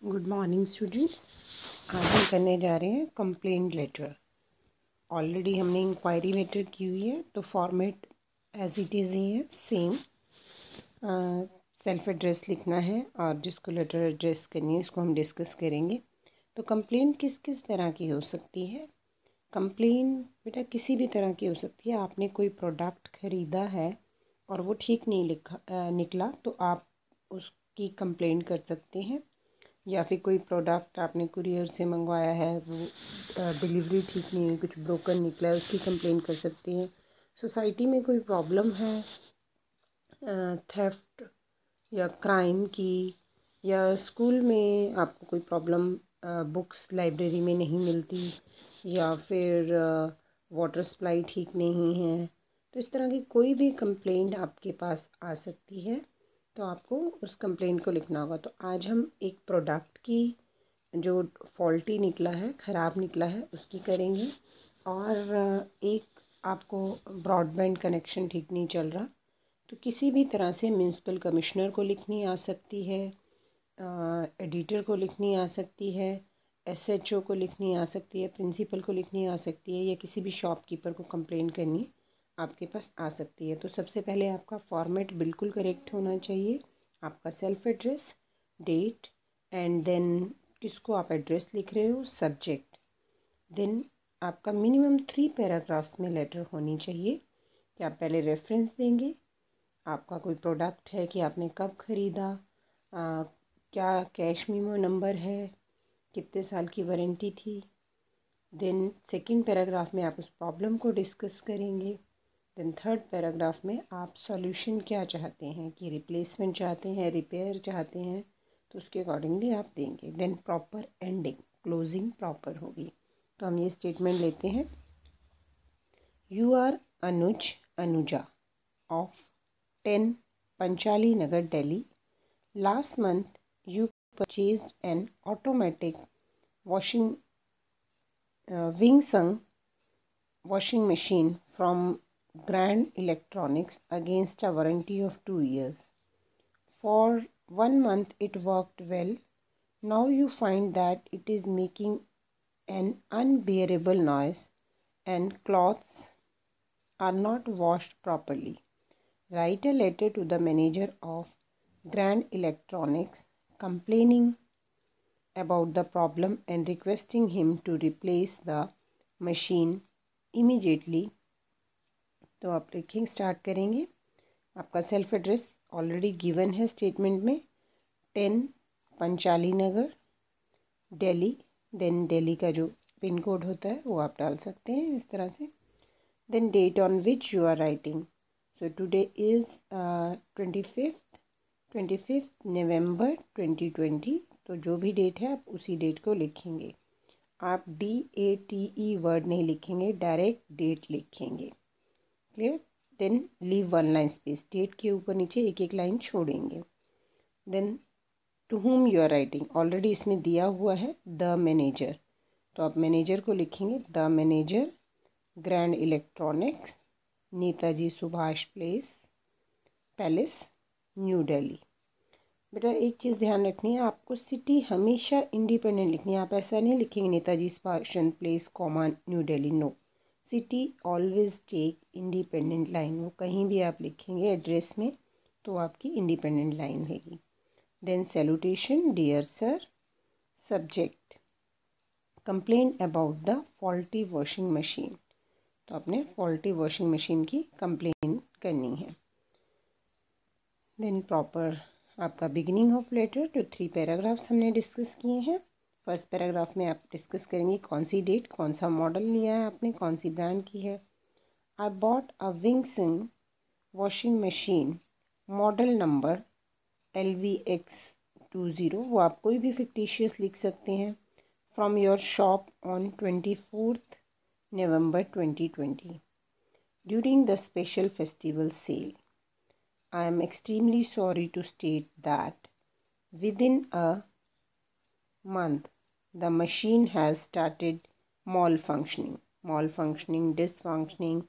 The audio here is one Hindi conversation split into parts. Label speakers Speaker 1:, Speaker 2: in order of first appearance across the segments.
Speaker 1: Good morning students. आज हम करने जा रहे हैं कंप्लेंट लेटर। ऑलरेडी हमने इंक्वायरी लेटर की हुई है, तो फॉर्मेट एज इट इज़ ही है, सेम। सेल्फ एड्रेस लिखना है और जिसको लेटर एड्रेस करनी है इसको हम डिस्कस करेंगे। तो कंप्लेंट किस किस तरह की हो सकती है? कंप्लेंट बेटा किसी भी तरह की हो सकती है। आपने कोई प्रोडक्ट ख़रीदा है और वो ठीक नहीं निकला, तो आप उसकी कंप्लेंट कर सकते हैं। या फिर कोई प्रोडक्ट आपने कुरियर से मंगवाया है, वो डिलीवरी ठीक नहीं है, कुछ ब्रोकन निकला है, उसकी कंप्लेंट कर सकते हैं। सोसाइटी में कोई प्रॉब्लम है, थेफ्ट या क्राइम की, या स्कूल में आपको कोई प्रॉब्लम, बुक्स लाइब्रेरी में नहीं मिलती, या फिर वाटर सप्लाई ठीक नहीं है, तो इस तरह की कोई भी कंप्लेंट आपके पास आ सकती है, तो आपको उस कंप्लेंट को लिखना होगा। तो आज हम एक प्रोडक्ट की जो फॉल्टी निकला है, ख़राब निकला है, उसकी करेंगे। और एक आपको ब्रॉडबैंड कनेक्शन ठीक नहीं चल रहा, तो किसी भी तरह से म्यूनसिपल कमिश्नर को लिखनी आ सकती है, एडिटर को लिखनी आ सकती है, एसएचओ को लिखनी आ सकती है, प्रिंसिपल को लिखनी आ सकती है, या किसी भी शॉपकीपर को कंप्लेंट करनी आपके पास आ सकती है। तो सबसे पहले आपका फॉर्मेट बिल्कुल करेक्ट होना चाहिए। आपका self address, date, and then किसको आप एड्रेस लिख रहे हो, सब्जेक्ट। देन आपका मिनिमम 3 पैराग्राफ्स में लेटर होनी चाहिए कि आप पहले रेफरेंस देंगे, आपका कोई प्रोडक्ट है कि आपने कब ख़रीदा, क्या कैश मीमो नंबर है, कितने साल की वारंटी थी। देन सेकंड पैराग्राफ में आप उस प्रॉब्लम को डिस्कस करेंगे। देन थर्ड पैराग्राफ में आप सॉल्यूशन क्या चाहते हैं, कि रिप्लेसमेंट चाहते हैं, रिपेयर चाहते हैं, तो उसके अकॉर्डिंगली आप देंगे। Then proper ending, closing proper होगी। तो हम ये स्टेटमेंट लेते हैं, you are Anuja of 10 Panchali Nagar Delhi. Last month you purchased an automatic washing Wingsung washing machine from Grand Electronics against a warranty of 2 years. For 1 month it worked well. Now you find that it is making an unbearable noise and clothes are not washed properly. Write a letter to the manager of Grand Electronics complaining about the problem and requesting him to replace the machine immediately. तो आप लिखिंग स्टार्ट करेंगे। आपका सेल्फ एड्रेस ऑलरेडी गिवन है स्टेटमेंट में, 10 पंचाली नगर दिल्ली। देन दिल्ली का जो पिन कोड होता है वो आप डाल सकते हैं इस तरह से। Then date on which you are writing, so today is 25 November 2020। तो जो भी डेट है आप उसी डेट को लिखेंगे। आप DATE वर्ड नहीं लिखेंगे, डायरेक्ट डेट लिखेंगे। Clear? Then leave 1 line space, date के ऊपर नीचे एक एक लाइन छोड़ेंगे। Then to whom you are writing, already इसमें दिया हुआ है द मैनेजर, तो आप मैनेजर को लिखेंगे the manager, grand electronics, Netaji Subhash palace, new Delhi. बेटा एक चीज़ ध्यान रखनी है, आपको सिटी हमेशा इंडिपेंडेंट लिखनी है। आप ऐसा नहीं लिखेंगे Netaji Subhash place comma new Delhi, no, city always take independent line. वो कहीं भी आप लिखेंगे एड्रेस में तो आपकी इंडिपेंडेंट लाइन रहेगी। Then salutation, dear sir, subject complain about the faulty washing machine, तो आपने फॉल्टी वॉशिंग मशीन की कंप्लेन करनी है। देन प्रॉपर आपका बिगिनिंग ऑफ लेटर, जो 3 पैराग्राफ्स हमने डिस्कस किए हैं। फर्स्ट पैराग्राफ में आप डिस्कस करेंगे कौन सी डेट, कौन सा मॉडल लिया है आपने, कौन सी ब्रांड की है। I bought a Wingsung washing machine, model number LVX20, वो आप कोई भी फिक्टिशियस लिख सकते हैं, from your shop on 24 November 2020 during the special festival sale. I am extremely sorry to state that within a month the machine has started malfunctioning, dysfunctioning,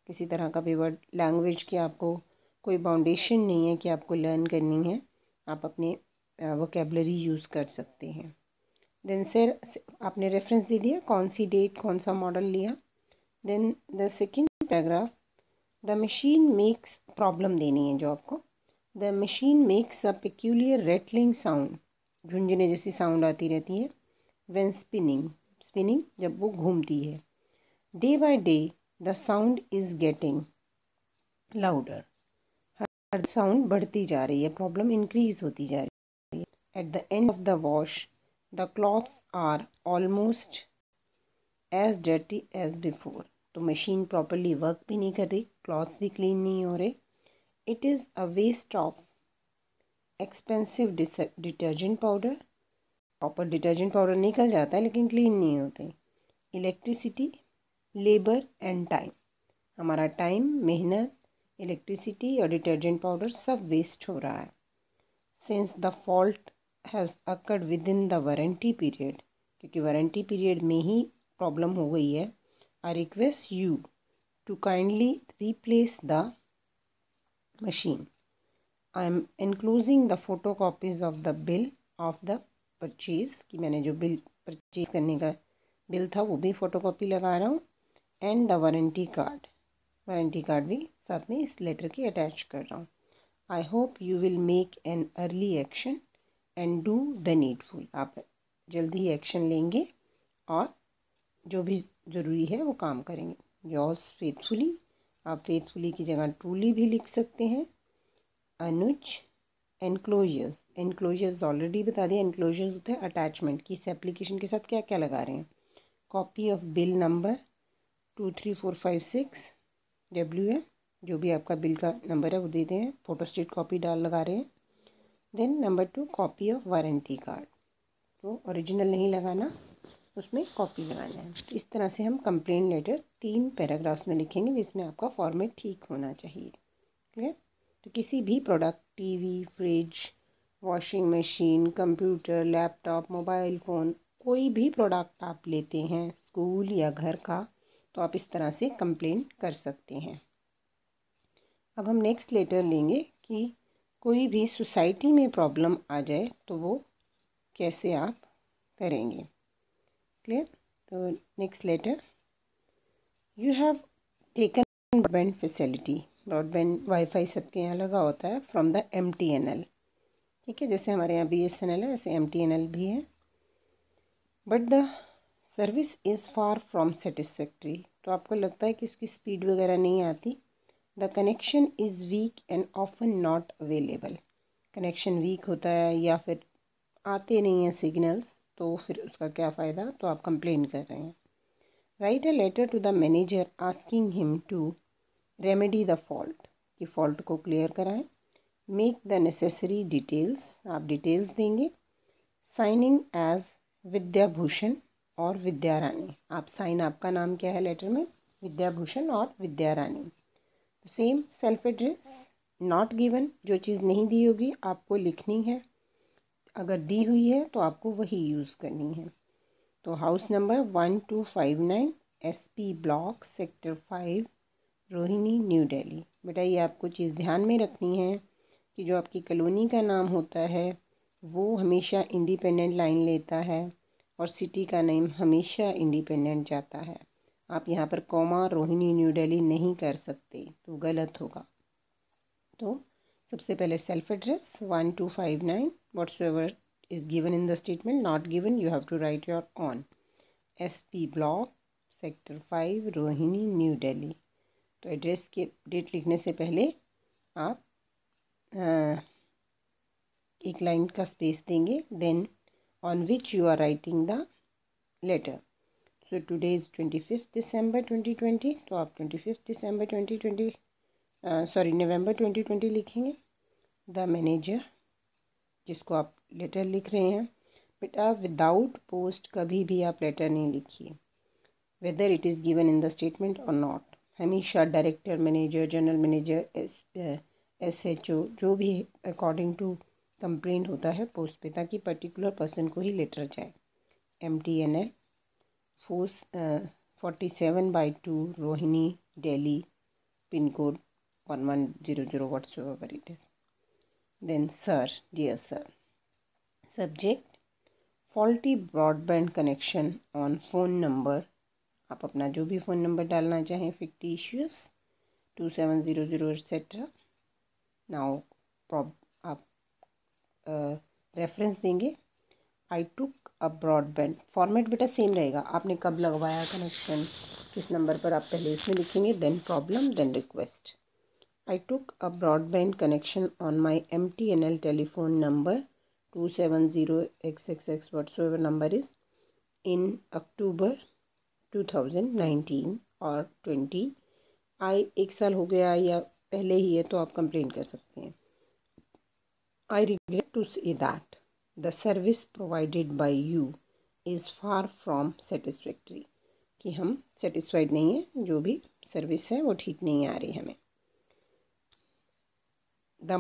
Speaker 1: किसी तरह का भी वर्ड, लैंग्वेज की आपको कोई बाउंडेशन नहीं है कि आपको लर्न करनी है। आप अपने वोकेबलरी यूज़ कर सकते हैं। देन सर आपने रेफरेंस दे दिया, कौन सी डेट कौन सा मॉडल लिया। Then the second paragraph, the machine makes, problem देनी है जो आपको। The machine makes a peculiar rattling sound, झुंझुने जैसी साउंड आती रहती है। व्हेन स्पिनिंग, स्पिनिंग जब वो घूमती है। Day by day the sound is getting louder, her sound बढ़ती जा रही है, प्रॉब्लम इंक्रीज होती जा रही है। At the end of the wash the clothes are almost as dirty as before, तो मशीन प्रॉपरली वर्क भी नहीं कर रही, क्लॉथ्स भी क्लीन नहीं हो रहे। It is a waste of expensive detergent powder, proper detergent powder निकल जाता है लेकिन क्लीन नहीं होते। इलेक्ट्रिसिटी, लेबर एंड टाइम, हमारा टाइम, मेहनत, इलेक्ट्रिसिटी और डिटर्जेंट पाउडर सब वेस्ट हो रहा है। Since the fault has occurred within the warranty period, क्योंकि वारंटी पीरियड में ही प्रॉब्लम हो गई है। I request you to kindly replace the machine. I am enclosing the photo copies of the bill of the purchase, कि मैंने जो बिल परचेज करने का बिल था वो भी फ़ोटोकॉपी लगा रहा हूँ। And the warranty card, warranty card भी साथ में इस लेटर के अटैच कर रहा हूँ। I hope you will make an early action and do the needful, आप जल्दी ही एक्शन लेंगे और जो भी ज़रूरी है वो काम करेंगे। योर्स फेथफुली, आप फेथफुली की जगह ट्रूली भी लिख सकते हैं। अनुज। एनक्लोजर्स, एनक्लोजर्स ऑलरेडी बता दिया, एनक्लोजर्स होता है अटैचमेंट, कि इस एप्लीकेशन के साथ क्या क्या लगा रहे हैं। Copy of bill number 23456 WM, जो भी आपका बिल का नंबर है वो देते हैं, फोटोस्टेट कॉपी लगा रहे हैं। Then number 2, copy of warranty card, तो ओरिजिनल नहीं लगाना, उसमें कॉपी लगाना है। इस तरह से हम कंप्लेंट लेटर 3 पैराग्राफ्स में लिखेंगे, जिसमें आपका फॉर्मेट ठीक होना चाहिए। क्लियर। तो किसी भी product, TV, fridge, washing machine, computer, laptop, mobile phone, कोई भी प्रोडक्ट आप लेते हैं स्कूल या घर का, तो आप इस तरह से कंप्लेन कर सकते हैं। अब हम नेक्स्ट लेटर लेंगे कि कोई भी सोसाइटी में प्रॉब्लम आ जाए तो वो कैसे आप करेंगे। क्लियर। तो next letter, you have taken broadband facility, broadband wifi सबके यहाँ लगा होता है, फ्रॉम द MTNL, ठीक है, जैसे हमारे यहाँ BSNL है ऐसे MTNL भी है। But the service is far from satisfactory, तो आपको लगता है कि उसकी स्पीड वगैरह नहीं आती। The connection is week and often not available, connection weak होता है या फिर आते नहीं हैं सिग्नल्स, तो फिर उसका क्या फ़ायदा, तो आप कंप्लेन कर रहे हैं। Write a letter to the manager asking him to remedy the fault, कि फ़ॉल्ट को क्लियर कराएं। मेक द नेसेसरी डिटेल्स, आप डिटेल्स देंगे। साइनिंग एज विद्याभूषण और विद्या रानी, आप साइन, आपका नाम क्या है लेटर में, विद्याभूषण और Vidya Rani. Same self address, not given, जो चीज़ नहीं दी होगी आपको लिखनी है, अगर दी हुई है तो आपको वही यूज़ करनी है। तो house number 1259 SP block sector 5 Rohini new Delhi. बेटा ये आपको चीज़ ध्यान में रखनी है कि जो आपकी कॉलोनी का नाम होता है वो हमेशा इंडिपेंडेंट लाइन लेता है और सिटी का नेम हमेशा इंडिपेंडेंट जाता है। आप यहाँ पर कॉमा रोहिणी न्यू दिल्ली नहीं कर सकते, तो गलत होगा। तो सबसे पहले self address 1259, whatsoever is given in the statement, not given you have to write your own. SP block sector 5 Rohini new Delhi. तो एड्रेस के डेट लिखने से पहले आप एक लाइन का स्पेस देंगे, then on which you are writing the letter. So today is 25 December 2020, तो आप 25 दिसंबर 2020 नवंबर 2020 लिखेंगे। द मैनेजर, जिसको आप लेटर लिख रहे हैं, बेटा विदाउट पोस्ट कभी भी आप लेटर नहीं लिखिए, whether it is given in the statement और नॉट। हमेशा director, manager, general manager, SHO, जो भी अकॉर्डिंग टू कंप्लेंट होता है पोस्ट पे, ताकि पर्टिकुलर पर्सन को ही लेटर जाए। MTNL 47/2 Rohini Delhi, pin code 1100 whatsoever it is. Then sir, dear sir, subject faulty broadband connection on phone number, आप अपना जो भी फ़ोन नंबर डालना चाहें, फिक्टिशियस 2700 एक्सेट्रा। नाउ आप रेफरेंस देंगे आई टुक अ ब्रॉडबैंड, फॉर्मेट बेटा सेम रहेगा, आपने कब लगवाया कनेक्शन, किस नंबर पर, आप पहले इसमें लिखेंगे, then problem, then request. I took a broadband connection on my MTNL telephone number 270XXX whatsoever number is in October 2019 और 20। एक साल हो गया या पहले ही है तो आप कंप्लेन कर सकते हैं। I regret to say that the service provided by you is far from satisfactory, कि हम सेटिस्फाइड नहीं है, जो भी सर्विस है वो ठीक नहीं आ रही हमें। द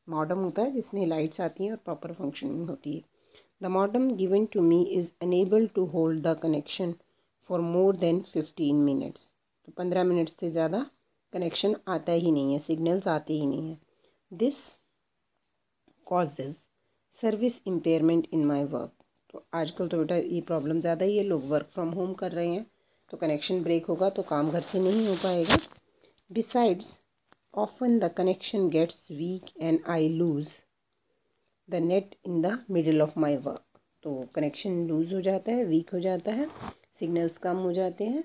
Speaker 1: मॉडम होता है जिसमें लाइट्स आती हैं और प्रॉपर फंक्शनिंग होती है। The modem given to me is unable to hold the connection for more than 15 minutes, तो 15 मिनट से ज़्यादा कनेक्शन आता ही नहीं है, सिग्नल्स आते ही नहीं है। This causes service impairment in my work, तो आजकल तो बेटा ये प्रॉब्लम ज़्यादा ही है, लोग वर्क फ्रॉम होम कर रहे हैं तो कनेक्शन ब्रेक होगा तो काम घर से नहीं हो पाएगा। Besides often the connection gets weak and I lose the net in the middle of my work, तो कनेक्शन लूज़ हो जाता है, वीक हो जाता है, सिग्नल्स कम हो जाते हैं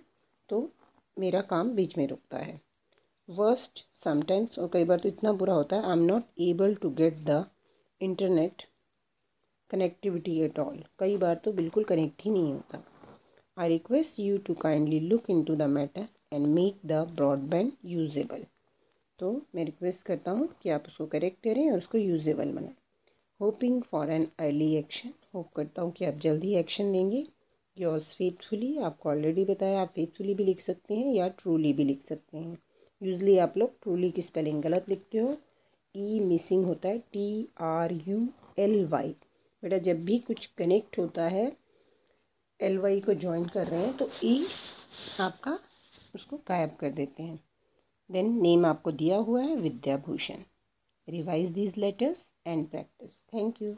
Speaker 1: तो मेरा काम बीच में रुकता है। वर्स्ट समटाइम्स, और कई बार तो इतना बुरा होता है, I am not able to get the internet connectivity at all, कई बार तो बिल्कुल कनेक्ट ही नहीं होता। I request you to kindly look into the matter and make the broadband usable, तो मैं रिक्वेस्ट करता हूँ कि आप उसको करेक्ट करें और उसको यूजेबल बनाएं। Hoping for an early action, hope करता हूँ कि आप जल्दी एक्शन लेंगे। योर्स फेथफुली, आपको ऑलरेडी बताया, आप फेथफुली भी लिख सकते हैं या ट्रूली भी लिख सकते हैं। यूजली आप लोग ट्रूली की स्पेलिंग गलत लिखते हो, ई मिसिंग होता है, TRULY। बेटा जब भी कुछ कनेक्ट होता है, LY को ज्वाइन कर रहे हैं तो ई आपका उसको गायब कर देते हैं। देन नेम आपको दिया हुआ है Vidya Bhushan. Revise these letters and practice. Thank you.